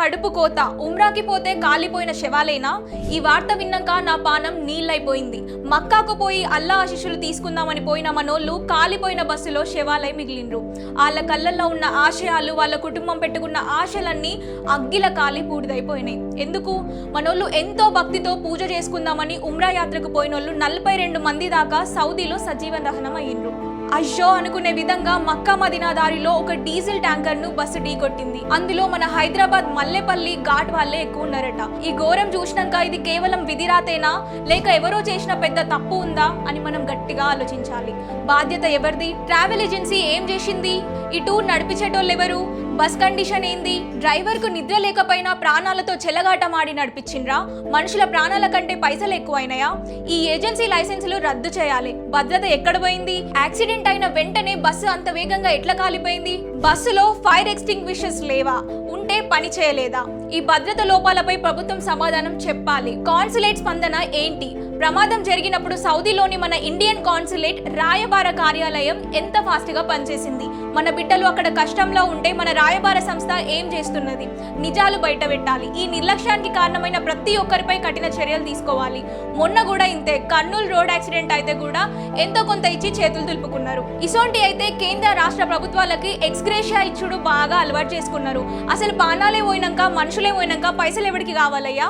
కడుపు కోత, ఉమ్రాకి పోతే కాలిపోయిన శవాలేనా? ఈ వార్త విన్నాక నా పానం నీళ్ళైపోయింది. మక్కాకు పోయి అల్లా ఆశీస్సులు తీసుకుందామని పోయిన మనోళ్ళు కాలిపోయిన బస్సులో శవాలై మిగిలిండ్రు. వాళ్ళ కళ్ళల్లో ఉన్న ఆశయాలు, వాళ్ళ కుటుంబం పెట్టుకున్న ఆశలన్నీ అగ్గిల కాలి పూడిదైపోయినాయి. ఎందుకు? మనోళ్ళు ఎంతో భక్తితో పూజ చేసుకుందామని ఉమ్రా యాత్రకు పోయినోళ్ళు 42 మంది దాకా సౌదీలో సజీవ దహనం అయ్యిండ్రు. అయ్యో అనుకునే విధంగా మక్కా మదీనా దారిలో ఒక డీజిల్ ట్యాంకర్ ను బస్సు ఢీకొట్టింది. అందులో మన హైదరాబాద్ మల్లెపల్లి ఘాట్ వాళ్ళే ఎక్కువ ఉన్నారట. ఈ ఘోరం చూసినాక ఇది కేవలం విధిరాతేనా, లేక ఎవరో చేసిన పెద్ద తప్పు ఉందా అని మనం గట్టిగా ఆలోచించాలి. బాధ్యత ఎవరిది? ట్రావెల్ ఏజెన్సీ ఏం చేసింది? ఈ టూర్ నడిపించేటోళ్ళు ఎవరు? బస్ కండిషన్ ఏంది? డ్రైవర్ కు నిద్ర లేకపోయినా ప్రాణాలతో చెలగాటమాడి నడిపించిండ్రా? మనుషుల ప్రాణాల కంటే పైసలు ఎక్కువైనాయా? ఈ ఏజెన్సీ లైసెన్సులు రద్దు చేయాలి. భద్రత ఎక్కడ పోయింది? యాక్సిడెంట్ అయిన వెంటనే బస్సు అంత వేగంగా ఎట్లా కాలిపోయింది? బస్సులో ఫైర్ ఎక్స్టింగ్విషర్స్ లేవా? ఉంటే పని చేయలేదా? ఈ భద్రత లోపాలపై ప్రభుత్వం సమాధానం చెప్పాలి. కాన్సులేట్ స్పందన ఏంటి? ప్రమాదం జరిగినప్పుడు సౌదీలోని మన ఇండియన్ కాన్సులేట్ రాయబార కార్యాలయం ఎంత ఫాస్ట్ గా పనిచేసింది? మన బిడ్డలు అక్కడ కష్టంలో ఉంటే మన రాయబార సంస్థ ఏం చేస్తున్నది? నిజాలు బయట పెట్టాలి. ఈ నిర్లక్ష్యానికి కారణమైన ప్రతి ఒక్కరిపై కఠిన చర్యలు తీసుకోవాలి. మొన్న కూడా ఇంతే, కర్నూలు రోడ్ యాక్సిడెంట్ అయితే కూడా ఎంతో కొంత ఇచ్చి చేతులు దులుపుకున్నారు. ఇసోంటి అయితే కేంద్ర రాష్ట్ర ప్రభుత్వాలకి ఎక్స్గ్రేషియా ఇచ్చుడు బాగా అలవాటు చేసుకున్నారు. అసలు పానాలే పోయినాక, మనుషులే పోయినాక పైసలు ఎవరికి కావాలయ్యా?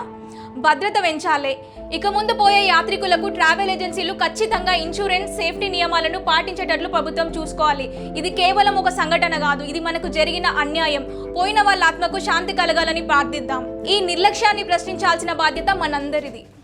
భద్రత పెంచాలి. ఇక ముందు పోయే యాత్రికులకు ట్రావెల్ ఏజెన్సీలు ఖచ్చితంగా ఇన్సూరెన్స్, సేఫ్టీ నియమాలను పాటించేటట్లు ప్రభుత్వం చూసుకోవాలి. ఇది కేవలం ఒక సంఘటన కాదు, ఇది మనకు జరిగిన అన్యాయం. పోయిన వాళ్ళ ఆత్మకు శాంతి కలగాలని ప్రార్థిద్దాం. ఈ నిర్లక్ష్యాన్ని ప్రశ్నించాల్సిన బాధ్యత మనందరిది.